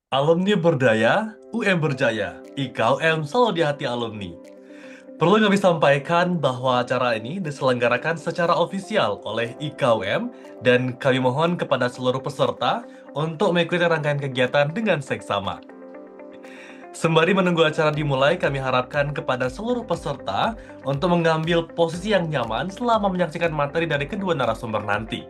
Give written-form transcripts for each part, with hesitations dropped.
Alumni berdaya, UM berjaya, IKUM selalu di hati alumni. Perlu kami sampaikan bahwa acara ini diselenggarakan secara ofisial oleh IKUM dan kami mohon kepada seluruh peserta untuk mengikuti rangkaian kegiatan dengan seksama. Sembari menunggu acara dimulai, kami harapkan kepada seluruh peserta untuk mengambil posisi yang nyaman selama menyaksikan materi dari kedua narasumber nanti.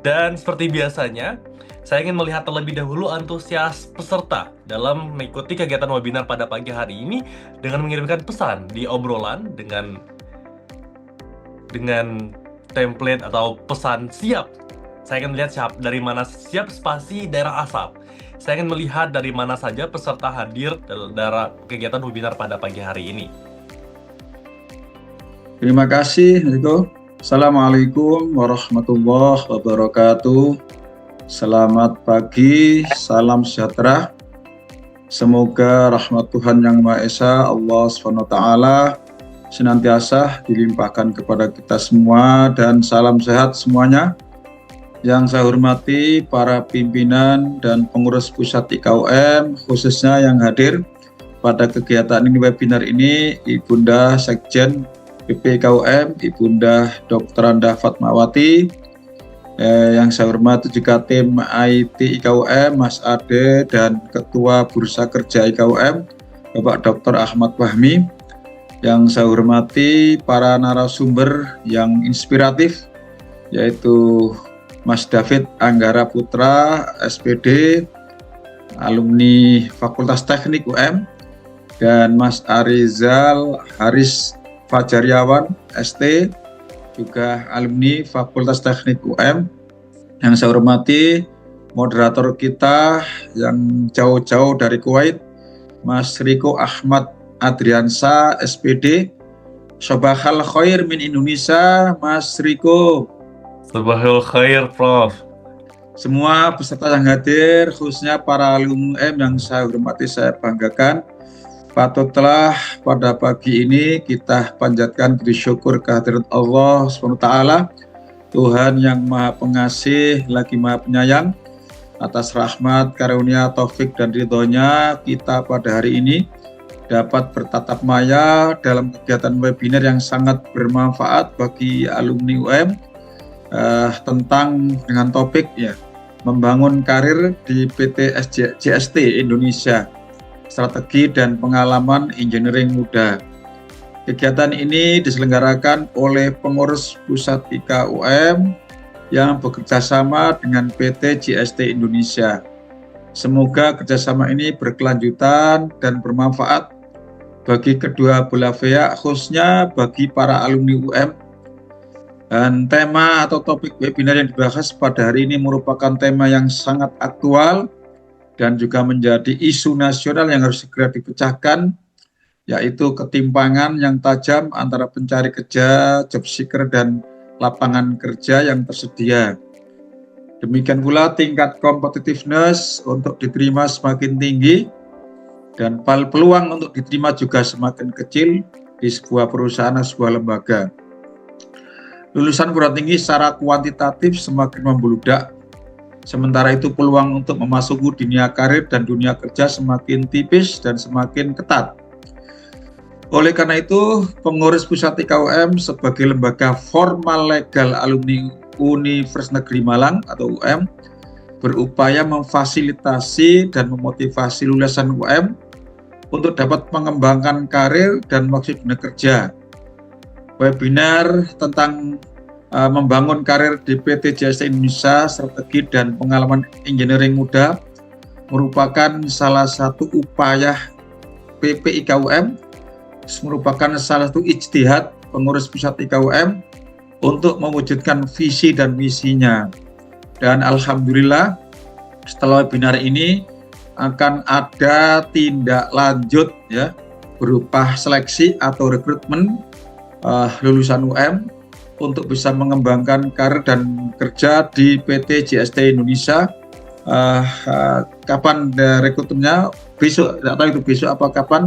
Dan seperti biasanya, saya ingin melihat terlebih dahulu antusias peserta dalam mengikuti kegiatan webinar pada pagi hari ini dengan mengirimkan pesan di obrolan dengan template atau pesan siap. Saya ingin melihat dari mana siap spasi daerah asap. Saya ingin melihat dari mana saja peserta hadir dalam kegiatan webinar pada pagi hari ini. Terima kasih, Riko. Assalamualaikum warahmatullahi wabarakatuh. Selamat pagi, salam sejahtera. Semoga rahmat Tuhan Yang Maha Esa, Allah SWT, senantiasa dilimpahkan kepada kita semua dan salam sehat semuanya. Yang saya hormati para pimpinan dan pengurus pusat IKUM, khususnya yang hadir pada kegiatan ini, webinar ini, Ibunda Sekjen PPIKUM, Ibunda Dr. Anda Fatmawati, yang saya hormati juga tim IT IKUM, Mas Ade, dan Ketua Bursa Kerja IKUM, Bapak Dr. Ahmad Fahmi. Yang saya hormati para narasumber yang inspiratif, yaitu Mas David Anggara Putra, SPD, alumni Fakultas Teknik UM, dan Mas Arizal Haris Fajariawan, ST, juga alumni Fakultas Teknik UM. Yang saya hormati moderator kita yang jauh-jauh dari Kuwait, Mas Riko Ahmad Adriansa, SPD. Sobahal khair min Indonesia, Mas Riko. Sabahul khair, Prof. Semua peserta yang hadir, khususnya para alumni UM yang saya hormati, saya banggakan. Patutlah pada pagi ini kita panjatkan puji syukur kehadirat Allah SWT, Tuhan yang Maha Pengasih lagi Maha Penyayang, atas rahmat, karunia, taufik dan ridhonya kita pada hari ini dapat bertatap maya dalam kegiatan webinar yang sangat bermanfaat bagi alumni UM tentang dengan topik ya, membangun karir di PT JST Indonesia, strategi dan pengalaman engineering muda. Kegiatan ini diselenggarakan oleh pengurus pusat IKUM yang bekerjasama dengan PT JST Indonesia. Semoga kerjasama ini berkelanjutan dan bermanfaat bagi kedua belah pihak, khususnya bagi para alumni UM. Dan tema atau topik webinar yang dibahas pada hari ini merupakan tema yang sangat aktual dan juga menjadi isu nasional yang harus segera dipecahkan, yaitu ketimpangan yang tajam antara pencari kerja, job seeker, dan lapangan kerja yang tersedia. Demikian pula tingkat competitiveness untuk diterima semakin tinggi dan peluang untuk diterima juga semakin kecil di sebuah perusahaan atau sebuah lembaga. Lulusan perguruan tinggi secara kuantitatif semakin membludak, sementara itu peluang untuk memasuki dunia karir dan dunia kerja semakin tipis dan semakin ketat. Oleh karena itu, pengurus pusat IKUM sebagai lembaga formal legal alumni Universitas Negeri Malang atau UM berupaya memfasilitasi dan memotivasi lulusan UM untuk dapat mengembangkan karir dan maksud dunia kerja. Webinar tentang membangun karir di PT JST Indonesia, strategi dan pengalaman engineering muda merupakan salah satu upaya PPIKUM, merupakan salah satu ijtihad pengurus pusat IKUM untuk mewujudkan visi dan misinya. Dan alhamdulillah setelah webinar ini akan ada tindak lanjut ya, berupa seleksi atau rekrutmen lulusan UM untuk bisa mengembangkan karir dan kerja di PT JST Indonesia. Kapan rekrutmennya? Besok, tidak tahu itu besok apa kapan,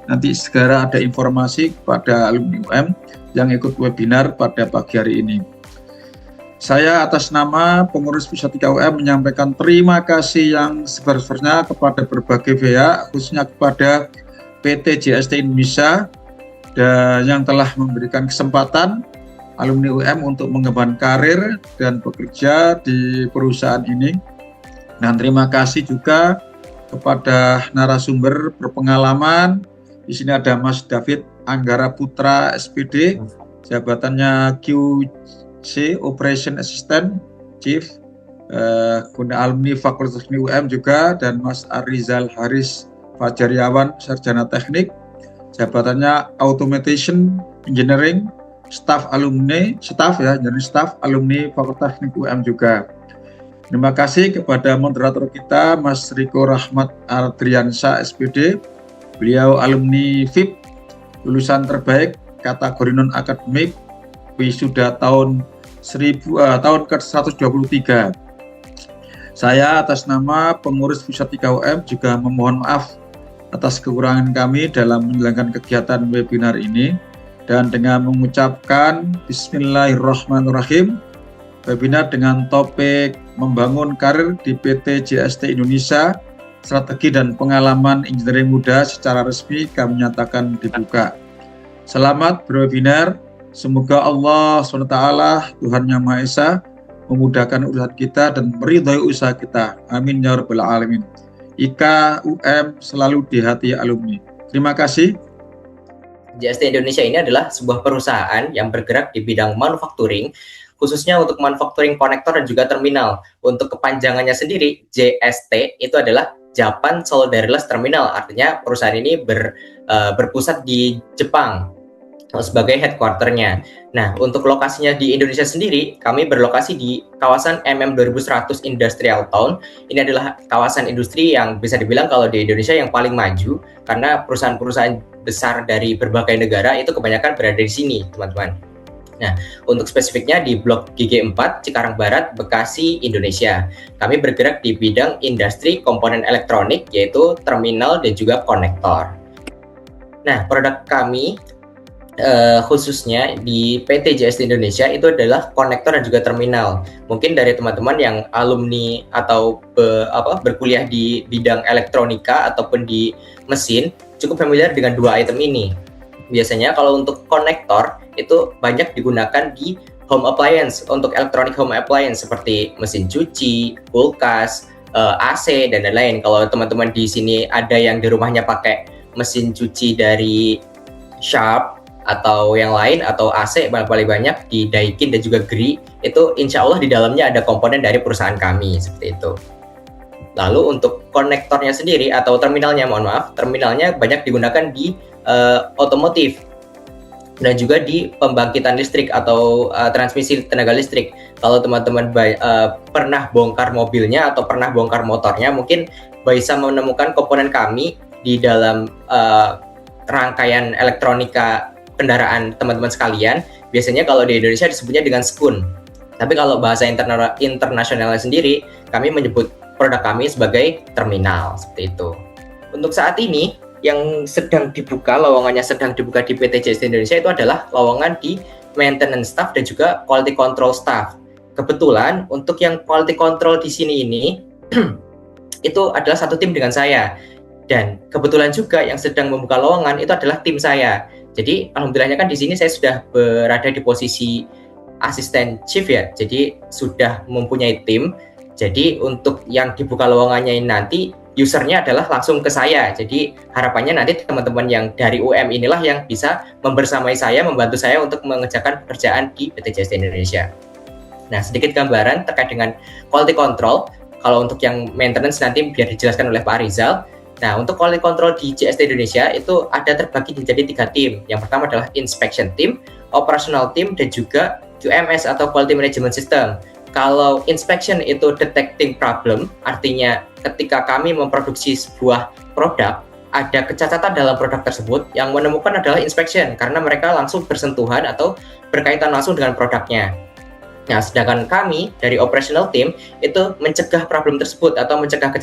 nanti segera ada informasi kepada alumni UM yang ikut webinar pada pagi hari ini. Saya atas nama pengurus Pusat IKUM menyampaikan terima kasih yang sebesar-besarnya kepada berbagai pihak, khususnya kepada PT JST Indonesia dan yang telah memberikan kesempatan alumni UM untuk mengembangkan karir dan bekerja di perusahaan ini. Dan terima kasih juga kepada narasumber berpengalaman. Di sini ada Mas David Anggara Putra SPD, jabatannya QC Operation Assistant Chief, guna alumni Fakultas Teknik UM juga, dan Mas Arizal Haris Fajariawan, sarjana teknik, jabatannya Automation Engineering, staff alumni Fakultas Teknik UM juga. Terima kasih kepada moderator kita, Mas Riko Rahmat Ardriansa SPD. Beliau alumni FIP, lulusan terbaik kategori non-akademik, wisuda tahun ke-123. Saya atas nama pengurus Pusat IKUM juga memohon maaf atas kekurangan kami dalam menjalankan kegiatan webinar ini, dan dengan mengucapkan Bismillahirrahmanirrahim, webinar dengan topik membangun karir di PT JST Indonesia, strategi dan pengalaman engineering muda secara resmi kami nyatakan dibuka. Selamat berwebinar, semoga Allah SWT, Tuhan Yang Maha Esa, memudahkan urusan kita dan meridhai usaha kita. Amin ya rabbal alamin. IKUM selalu di hati alumni. Terima kasih. JST Indonesia ini adalah sebuah perusahaan yang bergerak di bidang manufacturing, khususnya untuk manufacturing konektor dan juga terminal. Untuk kepanjangannya sendiri, JST itu adalah Japan Solderless Terminal. Artinya perusahaan ini berpusat di Jepang sebagai headquarternya. Nah, untuk lokasinya di Indonesia sendiri, kami berlokasi di kawasan MM2100 Industrial Town. Ini adalah kawasan industri yang bisa dibilang kalau di Indonesia yang paling maju, karena perusahaan-perusahaan besar dari berbagai negara itu kebanyakan berada di sini, teman-teman. Nah, untuk spesifiknya di Blok GG4, Cikarang Barat, Bekasi, Indonesia. Kami bergerak di bidang industri komponen elektronik, yaitu terminal dan juga konektor. Nah, produk kami khususnya di PT JST Indonesia itu adalah konektor dan juga terminal. Mungkin dari teman-teman yang alumni atau berkuliah di bidang elektronika ataupun di mesin cukup familiar dengan dua item ini. Biasanya kalau untuk konektor itu banyak digunakan di home appliance, untuk electronic home appliance seperti mesin cuci, kulkas, AC dan lain-lain. Kalau teman-teman di sini ada yang di rumahnya pakai mesin cuci dari Sharp atau yang lain, atau AC paling banyak di Daikin dan juga GRI, itu insya Allah di dalamnya ada komponen dari perusahaan kami, seperti itu. Lalu untuk konektornya sendiri atau terminalnya, terminalnya banyak digunakan di otomotif dan juga di pembangkitan listrik atau transmisi tenaga listrik. Kalau teman-teman pernah bongkar mobilnya atau pernah bongkar motornya, mungkin bisa menemukan komponen kami di dalam rangkaian elektronika kendaraan teman-teman sekalian. Biasanya kalau di Indonesia disebutnya dengan skun, tapi kalau bahasa internasionalnya sendiri, kami menyebut produk kami sebagai terminal, seperti itu. Untuk saat ini yang sedang dibuka, lowongannya sedang dibuka di PT JST Indonesia itu adalah lowongan di maintenance staff dan juga quality control staff. Kebetulan untuk yang quality control di sini ini itu adalah satu tim dengan saya, dan kebetulan juga yang sedang membuka lowongan itu adalah tim saya. Jadi alhamdulillahnya kan di sini saya sudah berada di posisi asisten chief ya, jadi sudah mempunyai tim. Jadi untuk yang dibuka lowongannya ini nanti usernya adalah langsung ke saya. Jadi harapannya nanti teman-teman yang dari UM inilah yang bisa membersamai saya, membantu saya untuk mengerjakan pekerjaan di PT JST Indonesia. Nah, sedikit gambaran terkait dengan quality control. Kalau untuk yang maintenance nanti biar dijelaskan oleh Pak Rizal. Nah, untuk quality control di JST Indonesia itu ada terbagi menjadi 3 tim. Yang pertama adalah inspection team, operational team, dan juga QMS atau quality management system. Kalau inspection itu detecting problem, artinya ketika kami memproduksi sebuah produk, ada kecacatan dalam produk tersebut, yang menemukan adalah inspection, karena mereka langsung bersentuhan atau berkaitan langsung dengan produknya. Nah, sedangkan kami dari operational team itu mencegah problem tersebut atau mencegah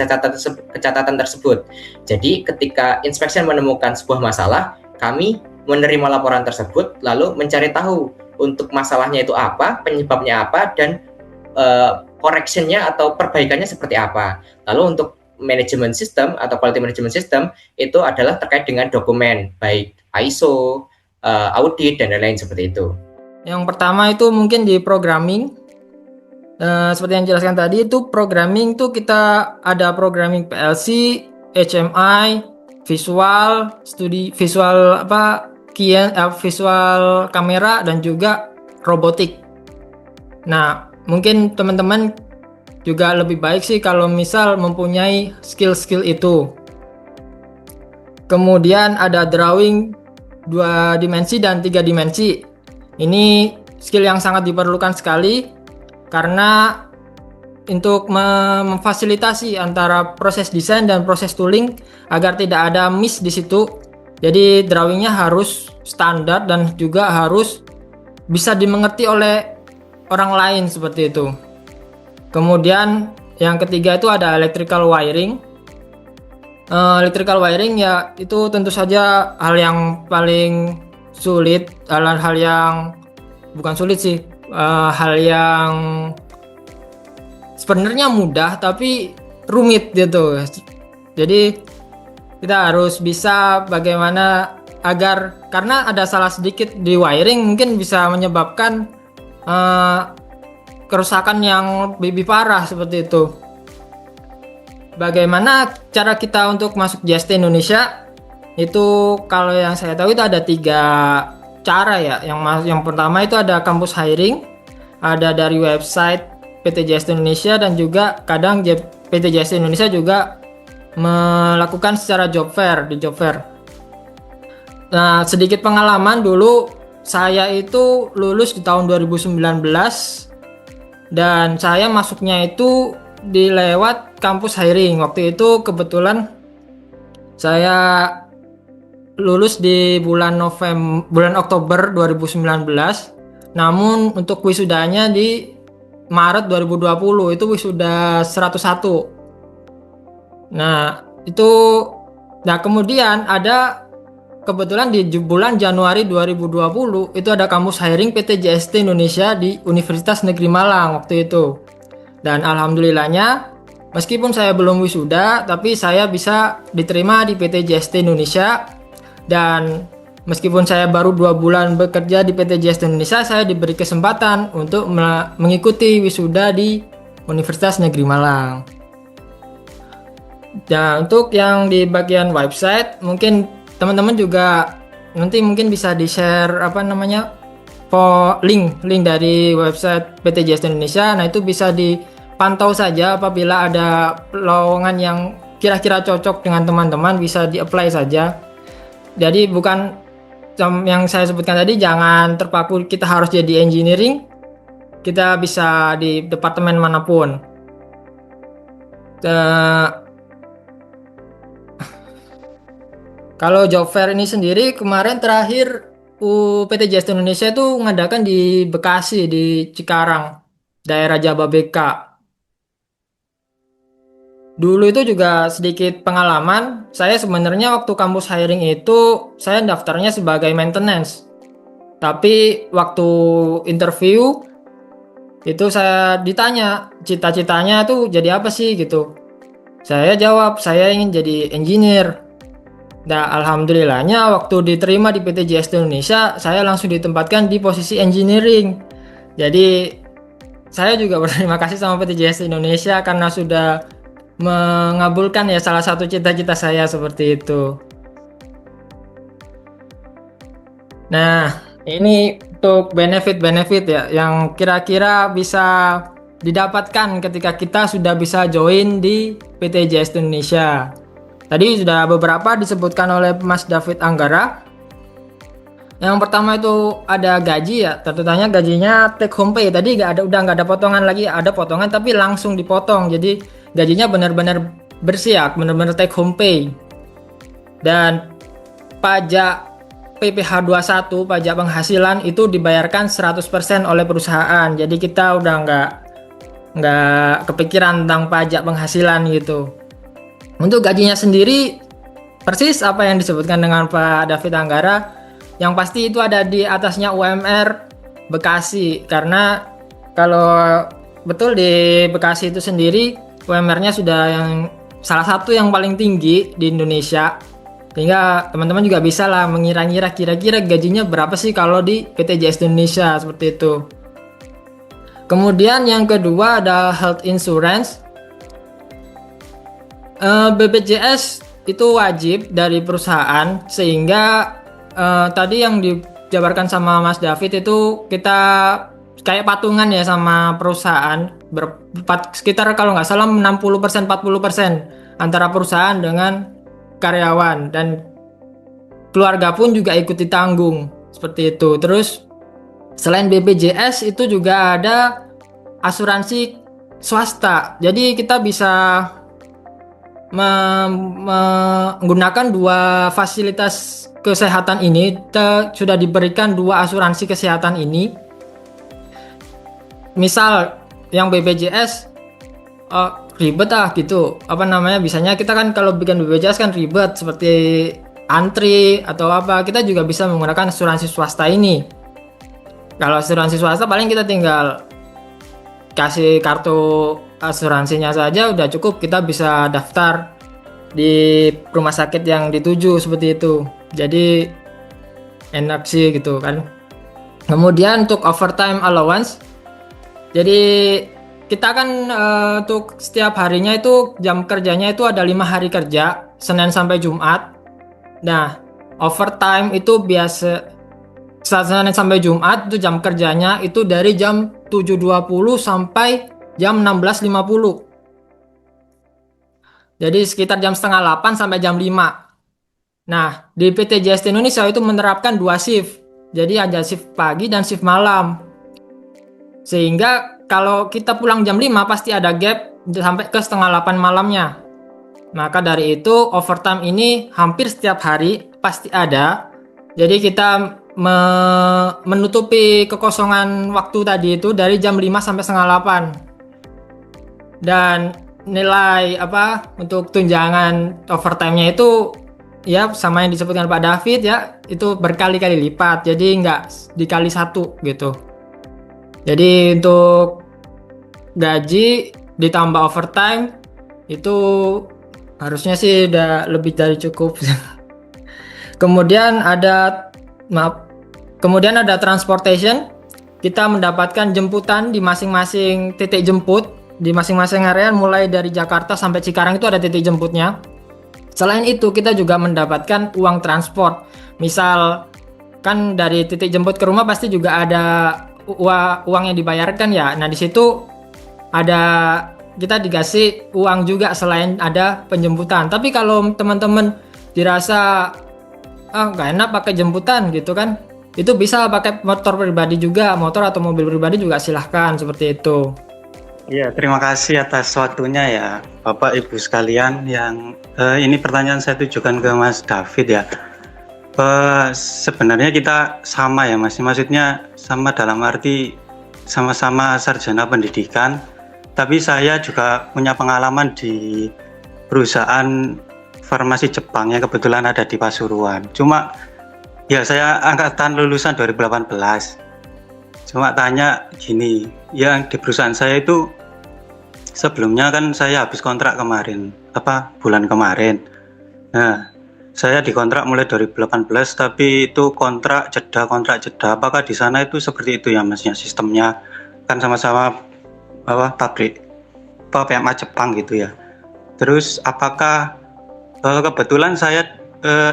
kecacatan tersebut. Jadi ketika inspection menemukan sebuah masalah, kami menerima laporan tersebut lalu mencari tahu untuk masalahnya itu apa, penyebabnya apa, dan correction-nya atau perbaikannya seperti apa. Lalu untuk manajemen sistem atau quality management system itu adalah terkait dengan dokumen, baik ISO, audit, dan lain-lain seperti itu. Yang pertama itu mungkin di programming. Seperti yang dijelaskan tadi, itu programming tuh kita ada programming PLC, HMI, visual, visual kamera, dan juga robotik. Nah, mungkin teman-teman juga lebih baik sih kalau misal mempunyai skill-skill itu. Kemudian ada drawing 2 dimensi dan 3 dimensi. Ini skill yang sangat diperlukan sekali karena untuk memfasilitasi antara proses desain dan proses tooling agar tidak ada miss di situ. Jadi drawingnya harus standar dan juga harus bisa dimengerti oleh orang lain seperti itu. Kemudian yang ketiga itu ada electrical wiring. Electrical wiring ya itu tentu saja hal yang paling sulit, hal yang bukan sulit sih, hal yang sebenarnya mudah tapi rumit gitu. Jadi kita harus bisa bagaimana agar, karena ada salah sedikit di wiring mungkin bisa menyebabkan kerusakan yang lebih parah seperti itu. Bagaimana cara kita untuk masuk JST Indonesia? Itu kalau yang saya tahu itu ada 3 cara ya. Yang pertama itu ada kampus hiring, ada dari website PT JST Indonesia, dan juga kadang PT JST Indonesia juga melakukan secara job fair, di job fair. Nah, sedikit pengalaman dulu, saya itu lulus di tahun 2019 dan saya masuknya itu di lewat kampus hiring. Waktu itu kebetulan saya lulus di bulan Oktober 2019. Namun untuk wisudanya di Maret 2020, itu wisuda 101. Nah, kemudian ada kebetulan di bulan Januari 2020 itu ada kampus hiring PT JST Indonesia di Universitas Negeri Malang waktu itu. Dan alhamdulillahnya meskipun saya belum wisuda tapi saya bisa diterima di PT JST Indonesia, dan meskipun saya baru 2 bulan bekerja di PT JST Indonesia, saya diberi kesempatan untuk mengikuti wisuda di Universitas Negeri Malang. Dan untuk yang di bagian website, mungkin teman-teman juga nanti mungkin bisa di-share link dari website PT JST Indonesia. Nah, itu bisa dipantau saja apabila ada lowongan yang kira-kira cocok dengan teman-teman, bisa di-apply saja. Jadi bukan yang saya sebutkan tadi, jangan terpaku kita harus jadi engineering, kita bisa di departemen manapun. Kalau job fair ini sendiri kemarin terakhir PT JST Indonesia itu mengadakan di Bekasi, di Cikarang, daerah Jababeka. Dulu itu juga sedikit pengalaman, saya sebenarnya waktu kampus hiring itu saya daftarnya sebagai maintenance. Tapi waktu interview itu saya ditanya cita-citanya tuh jadi apa sih gitu. Saya jawab saya ingin jadi engineer. Nah, alhamdulillahnya waktu diterima di PT JST Indonesia, saya langsung ditempatkan di posisi engineering. Jadi saya juga berterima kasih sama PT JST Indonesia karena sudah mengabulkan ya salah satu cita-cita saya seperti itu. Nah, ini untuk benefit-benefit ya yang kira-kira bisa didapatkan ketika kita sudah bisa join di PT JST Indonesia. Tadi sudah beberapa disebutkan oleh Mas David Anggara. Yang pertama itu ada gaji ya, tentunya gajinya take home pay. Tadi udah nggak ada potongan lagi, ada potongan tapi langsung dipotong. Jadi gajinya benar-benar bersih ya, benar-benar take home pay. Dan pajak PPh 21, pajak penghasilan itu dibayarkan 100% oleh perusahaan. Jadi kita udah nggak kepikiran tentang pajak penghasilan gitu. Untuk gajinya sendiri persis apa yang disebutkan dengan Pak David Anggara, yang pasti itu ada di atasnya UMR Bekasi, karena kalau betul di Bekasi itu sendiri UMR-nya sudah yang salah satu yang paling tinggi di Indonesia. Sehingga teman-teman juga bisa lah mengira-ngira kira-kira gajinya berapa sih kalau di BPJS Indonesia seperti itu. Kemudian yang kedua ada health insurance. BPJS itu wajib dari perusahaan sehingga tadi yang dijabarkan sama Mas David itu kita kayak patungan ya sama perusahaan sekitar kalau nggak salah 60% 40% antara perusahaan dengan karyawan dan keluarga pun juga ikut ditanggung seperti itu. Terus selain BPJS itu juga ada asuransi swasta. Jadi kita bisa menggunakan dua fasilitas kesehatan ini. Kita sudah diberikan dua asuransi kesehatan ini. Misal yang BPJS ribet gitu. Apa namanya? Biasanya kita kan kalau bikin BPJS kan ribet seperti antri atau apa. Kita juga bisa menggunakan asuransi swasta ini. Kalau asuransi swasta paling kita tinggal kasih kartu asuransinya saja udah cukup, kita bisa daftar di rumah sakit yang dituju seperti itu. Jadi enak sih gitu kan. Kemudian untuk overtime allowance, jadi kita kan untuk setiap harinya itu jam kerjanya itu ada 5 hari kerja, Senin sampai Jumat. Nah, overtime itu biasa Senin sampai Jumat itu jam kerjanya itu dari jam 7.20 sampai jam 16.50. Jadi sekitar jam setengah 8 sampai jam 5. Nah, di PT JST Indonesia itu menerapkan 2 shift. Jadi ada shift pagi dan shift malam. Sehingga kalau kita pulang jam 5 pasti ada gap sampai ke setengah 8 malamnya. Maka dari itu overtime ini hampir setiap hari pasti ada. Jadi kita menutupi kekosongan waktu tadi itu dari jam 5 sampai setengah 8. Dan nilai untuk tunjangan overtime-nya itu ya sama yang disebutkan Pak David ya, itu berkali-kali lipat. Jadi nggak dikali 1 gitu. Jadi untuk gaji ditambah overtime itu harusnya sih udah lebih dari cukup. Kemudian ada transportation. Kita mendapatkan jemputan di masing-masing titik jemput di masing-masing area, mulai dari Jakarta sampai Cikarang itu ada titik jemputnya. Selain itu kita juga mendapatkan uang transport. Misal kan dari titik jemput ke rumah pasti juga ada uang yang dibayarkan ya. Nah di situ ada kita dikasih uang juga selain ada penjemputan. Tapi kalau teman-teman dirasa nggak enak pakai jemputan gitu kan, itu bisa pakai motor pribadi juga, motor atau mobil pribadi juga silahkan seperti itu. Iya, terima kasih atas waktunya ya Bapak Ibu sekalian. Yang ini pertanyaan saya tujukan ke Mas David ya. Sebenarnya kita sama ya Mas, maksudnya sama dalam arti sama-sama sarjana pendidikan, tapi saya juga punya pengalaman di perusahaan farmasi Jepang yang kebetulan ada di Pasuruan. Cuma ya saya angkatan lulusan 2018. Cuma tanya gini, yang di perusahaan saya itu sebelumnya kan saya habis kontrak kemarin, bulan kemarin. Nah, saya dikontrak mulai 2018, tapi itu kontrak jeda. Apakah di sana itu seperti itu ya Masnya, sistemnya kan sama-sama pabrik PMA Jepang gitu ya. Terus apakah kebetulan saya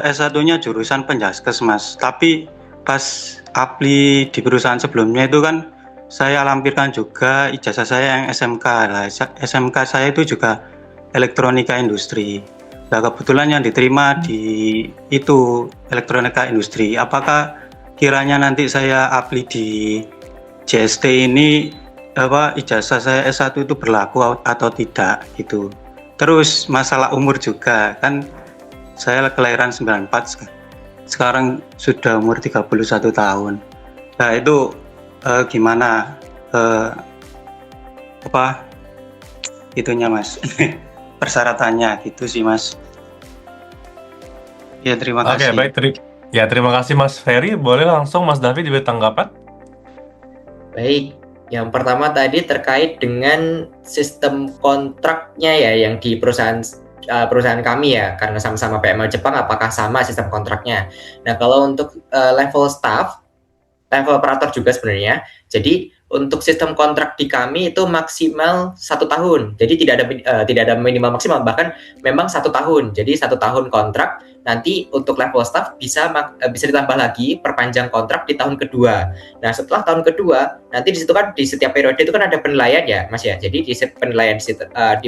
S1-nya jurusan Penjaskes Mas, tapi pas apply di perusahaan sebelumnya itu kan saya lampirkan juga ijazah saya yang SMK lah. SMK saya itu juga elektronika industri. Nah kebetulan yang diterima di itu elektronika industri. Apakah kiranya nanti saya apply di JST ini ijazah saya S1 itu berlaku atau tidak gitu. Terus masalah umur juga, kan saya kelahiran 94, sekarang sudah umur 31 tahun. Nah itu gimana itunya Mas? Persyaratannya gitu sih Mas. Ya terima kasih. Oke, baik. Terima kasih Mas Ferry. Boleh langsung Mas David diberi tanggapan? Baik, Yang pertama tadi terkait dengan sistem kontraknya ya, yang di perusahaan kami ya, karena sama-sama PML Jepang, apakah sama sistem kontraknya. Nah, kalau untuk level staff, level operator juga sebenarnya. Jadi untuk sistem kontrak di kami itu maksimal 1 tahun. Jadi tidak ada minimal maksimal, bahkan memang 1 tahun. Jadi 1 tahun kontrak. Nanti untuk level staff bisa ditambah lagi perpanjang kontrak di tahun kedua. Nah, setelah tahun kedua, nanti di situ kan di setiap periode itu kan ada penilaian ya, Mas ya. Jadi di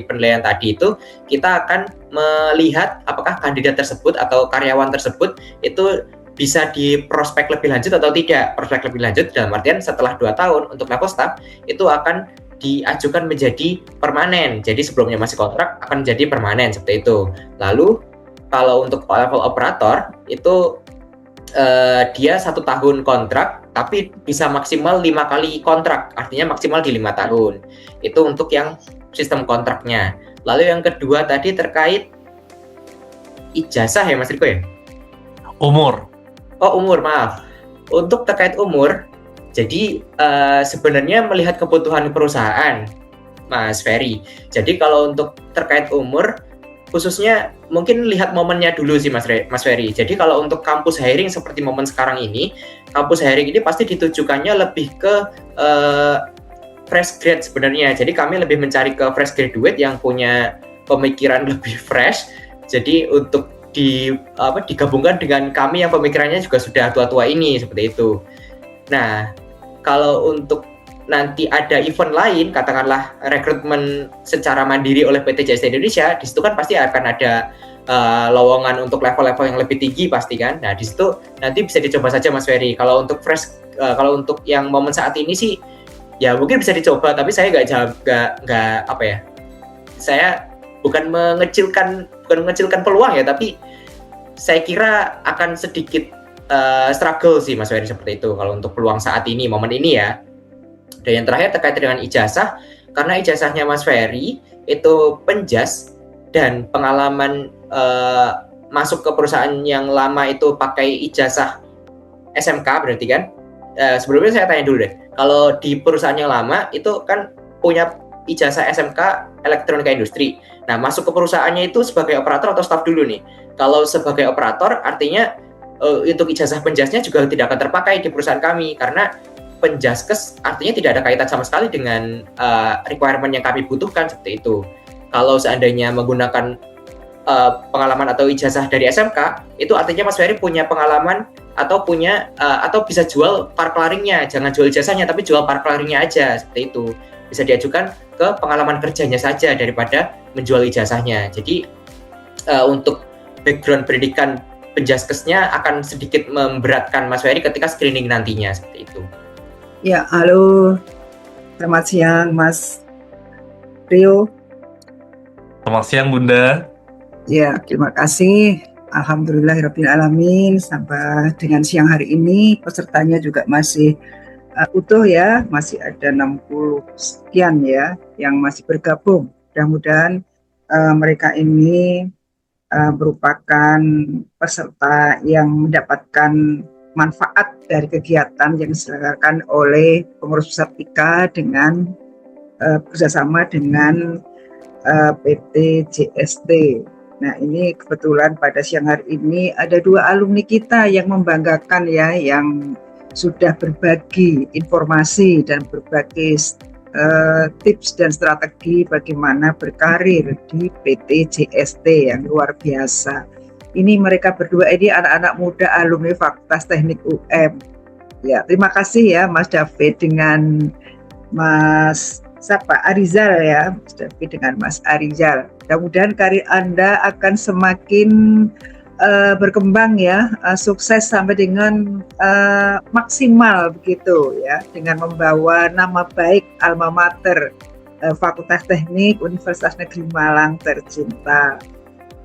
penilaian tadi itu kita akan melihat apakah kandidat tersebut atau karyawan tersebut itu bisa di prospek lebih lanjut atau tidak. Prospek lebih lanjut dalam artian setelah 2 tahun untuk level staff itu akan diajukan menjadi permanen. Jadi sebelumnya masih kontrak akan menjadi permanen seperti itu. Lalu kalau untuk level operator itu dia 1 tahun kontrak tapi bisa maksimal 5 kali kontrak, artinya maksimal di 5 tahun. Itu untuk yang sistem kontraknya. Lalu yang kedua tadi terkait ijazah ya Mas Riko ya? Umur. Oh, umur, maaf. Untuk terkait umur, jadi sebenarnya melihat kebutuhan perusahaan, Mas Ferry. Jadi kalau untuk terkait umur, khususnya mungkin lihat momennya dulu sih Mas Ferry. Jadi kalau untuk kampus hiring seperti momen sekarang ini, kampus hiring ini pasti ditujukannya lebih ke fresh grade sebenarnya. Jadi kami lebih mencari ke fresh graduate yang punya pemikiran lebih fresh. Jadi untuk digabungkan dengan kami yang pemikirannya juga sudah tua-tua ini, seperti itu. Nah, kalau untuk nanti ada event lain, katakanlah rekrutmen secara mandiri oleh PT JST Indonesia, di situ kan pasti akan ada lowongan untuk level-level yang lebih tinggi pasti kan. Nah, di situ nanti bisa dicoba saja Mas Ferry. Kalau untuk kalau untuk yang momen saat ini sih, ya mungkin bisa dicoba, tapi saya nggak apa ya, saya bukan mengecilkan peluang ya, tapi saya kira akan sedikit struggle sih Mas Ferry seperti itu kalau untuk peluang saat ini, momen ini ya. Dan yang terakhir terkait dengan ijazah, karena ijazahnya Mas Ferry itu penjas dan pengalaman masuk ke perusahaan yang lama itu pakai ijazah SMK berarti kan. Sebelumnya saya tanya dulu deh, kalau di perusahaan yang lama itu kan punya ijazah SMK elektronika industri. Nah, masuk ke perusahaannya itu sebagai operator atau staff dulu nih. Kalau sebagai operator artinya untuk ijazah penjasnya juga tidak akan terpakai di perusahaan kami, karena penjaskes artinya tidak ada kaitan sama sekali dengan requirement yang kami butuhkan seperti itu. Kalau seandainya menggunakan pengalaman atau ijazah dari SMK, itu artinya Mas Ferry punya pengalaman atau bisa jual parklaringnya, jangan jual ijazahnya tapi jual parklaringnya aja, seperti itu. Bisa diajukan ke pengalaman kerjanya saja daripada menjual ijazahnya. Jadi untuk background pendidikan penjaskesnya akan sedikit memberatkan Mas Ferry ketika screening nantinya, seperti itu. Ya, halo. Selamat siang Mas Rio. Selamat siang Bunda. Ya, terima kasih. Alhamdulillahirrahmanirrahim. Sampai dengan siang hari ini pesertanya juga masih utuh ya, masih ada 60 sekian ya yang masih bergabung. Mudah-mudahan mereka ini merupakan peserta yang mendapatkan manfaat dari kegiatan yang diselenggarakan oleh pengurus pusat IKA dengan bekerjasama dengan PT JST. Nah, ini kebetulan pada siang hari ini ada 2 alumni kita yang membanggakan ya, yang sudah berbagi informasi dan berbagi tips dan strategi bagaimana berkarir di PT JST yang luar biasa. Ini mereka berdua ini anak-anak muda alumni Fakultas Teknik UM. Ya, terima kasih ya Mas David dengan Mas Arizal ya, Mas David dengan Mas Arizal. Mudah-mudahan karir Anda akan semakin berkembang ya, sukses sampai dengan maksimal begitu ya, dengan membawa nama baik alma mater Fakultas Teknik Universitas Negeri Malang tercinta.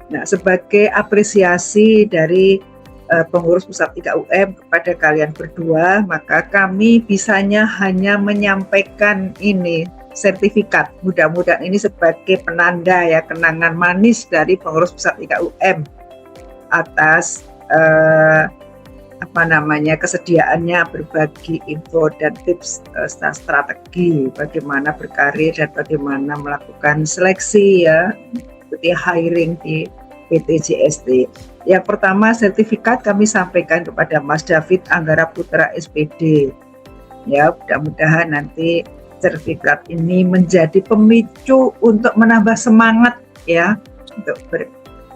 Nah, sebagai apresiasi dari pengurus pusat IKA UM kepada kalian berdua, maka kami bisanya hanya menyampaikan ini sertifikat. Mudah-mudahan ini sebagai penanda ya, kenangan manis dari pengurus pusat IKA UM atas kesediaannya berbagi info dan tips strategi bagaimana berkarir dan bagaimana melakukan seleksi ya, seperti hiring di PT JST. Yang pertama, sertifikat kami sampaikan kepada Mas David Anggara Putra SPD. Ya, mudah-mudahan nanti sertifikat ini menjadi pemicu untuk menambah semangat ya, untuk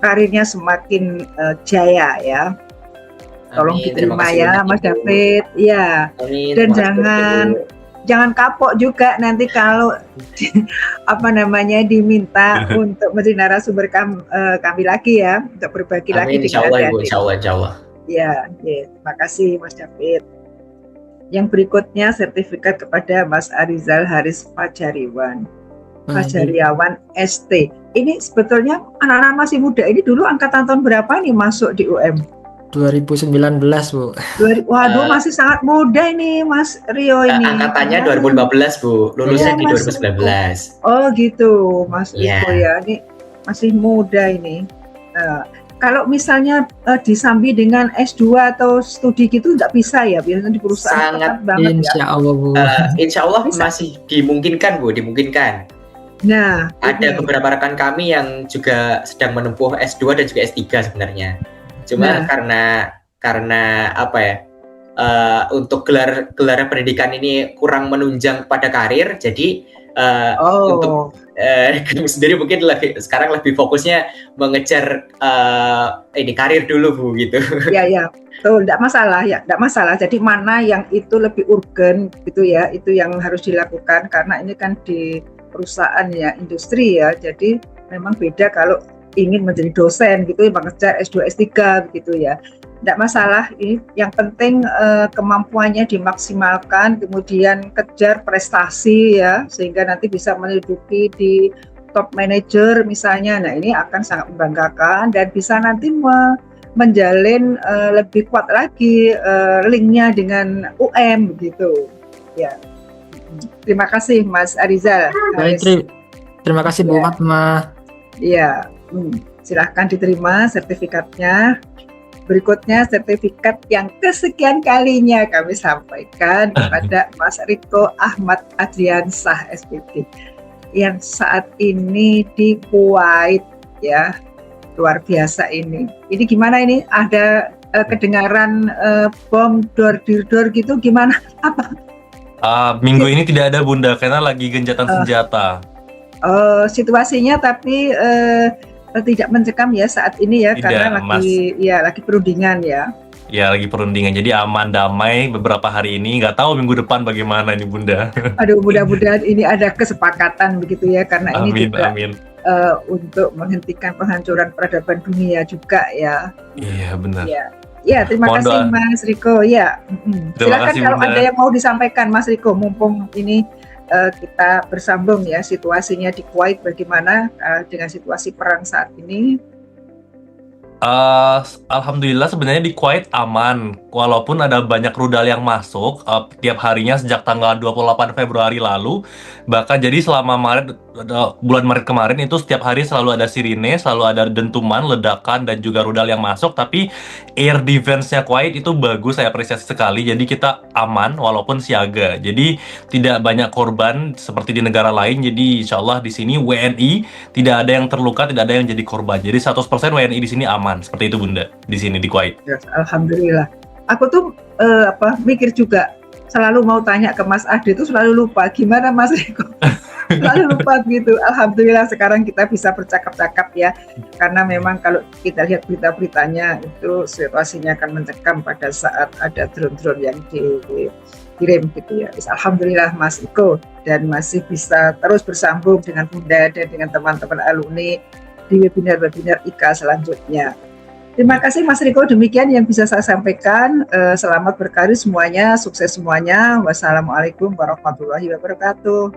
karirnya semakin jaya ya. Tolong Amin. diterima Terima kasih ya banyak, Mas Ibu. David. Ya. Amin. Dan Terima kasih, Ibu. jangan kapok juga nanti kalau diminta untuk menjadi narasumber kami lagi ya, untuk berbagi lagi Amin, insya dengan Allah, Ibu. adik-adik. Insya Allah, insya Allah. Ya, terima kasih Mas David. Yang berikutnya sertifikat kepada Mas Arizal Haris Fajariwan. Fajariawan ST. Ini sebetulnya anak-anak masih muda. Ini dulu angkatan tahun berapa nih masuk di UM? 2019 Bu. Waduh, masih sangat muda ini Mas Rio ini. Angkatannya 2015, Bu. Lulusnya di 2019. Oh gitu, Mas Iya. Riko ya. Ini masih muda ini. Kalau misalnya disambi dengan S2 atau studi gitu nggak bisa ya, biasanya di perusahaan Sangat ketat banget ya. Insya Allah Bu. Insya Allah Bisa. masih dimungkinkan, Bu. Dimungkinkan. Nah, Ada ini. beberapa rekan kami yang juga sedang menempuh S2 dan juga S3 sebenarnya. Cuma karena apa ya? Untuk gelar pendidikan ini kurang menunjang pada karir, jadi untuk kami sendiri mungkin sekarang lebih fokusnya mengejar ini karir dulu, Bu, gitu. Ya, betul, tidak masalah ya, tidak masalah. Jadi mana yang itu lebih urgen gitu ya, itu yang harus dilakukan karena ini kan di perusahaan ya, industri ya. Jadi memang beda kalau ingin menjadi dosen gitu, mengejar S2, S3 gitu ya. Tidak masalah, ini yang penting kemampuannya dimaksimalkan, kemudian kejar prestasi ya, sehingga nanti bisa menduduki di top manager misalnya. Nah ini akan sangat membanggakan dan bisa nanti menjalin lebih kuat lagi linknya dengan UM gitu ya. Terima kasih Mas Arizal. Baik, terima kasih Bu Fatma. Iya, silahkan diterima sertifikatnya. Berikutnya sertifikat yang kesekian kalinya kami sampaikan kepada Mas Riko Ahmad Adriansah SPD yang saat ini di Kuwait ya, luar biasa ini. Ini gimana ini? Ada kedengaran bom door gitu gimana? Apa? Minggu ini tidak ada Bunda karena lagi genjatan senjata. Situasinya tapi tidak mencekam ya saat ini ya, Tidak, karena lagi perundingan ya. Ya lagi perundingan, jadi aman damai beberapa hari ini. Nggak tahu minggu depan bagaimana nih Bunda. Aduh, mudah-mudahan ini ada kesepakatan begitu ya, karena ini juga Amin. untuk menghentikan penghancuran peradaban dunia juga ya. Iya benar. Ya, terima Mohon kasih doa. Mas Riko. Ya, Terima silakan kasih, kalau Bunda. ada yang mau disampaikan Mas Riko, mumpung ini kita bersambung ya, situasinya di Kuwait bagaimana dengan situasi perang saat ini. Alhamdulillah sebenarnya di Kuwait aman, walaupun ada banyak rudal yang masuk tiap harinya sejak tanggal 28 Februari lalu. Bahkan jadi selama bulan Maret kemarin itu setiap hari selalu ada sirine, selalu ada dentuman, ledakan, dan juga rudal yang masuk. Tapi air defense-nya Kuwait itu bagus, saya apresiasi sekali. Jadi kita aman walaupun siaga. Jadi tidak banyak korban seperti di negara lain. Jadi insya Allah di sini WNI tidak ada yang terluka, tidak ada yang jadi korban. Jadi 100% WNI di sini aman. Seperti itu Bunda, di sini di Kuwait. Yes, alhamdulillah. Aku tuh mikir juga, selalu mau tanya ke Mas Ade itu selalu lupa. Gimana Mas Riko? Selalu lupa gitu. Alhamdulillah sekarang kita bisa bercakap-cakap ya. Karena memang kalau kita lihat berita-beritanya itu situasinya akan mencekam pada saat ada drone-drone yang dikirim gitu ya. Alhamdulillah Mas Riko, dan masih bisa terus bersambung dengan Bunda dan dengan teman-teman alumni di webinar-webinar IKA selanjutnya. Terima kasih Mas Riko, demikian yang bisa saya sampaikan. Selamat berkarir semuanya, sukses semuanya. Wassalamualaikum warahmatullahi wabarakatuh.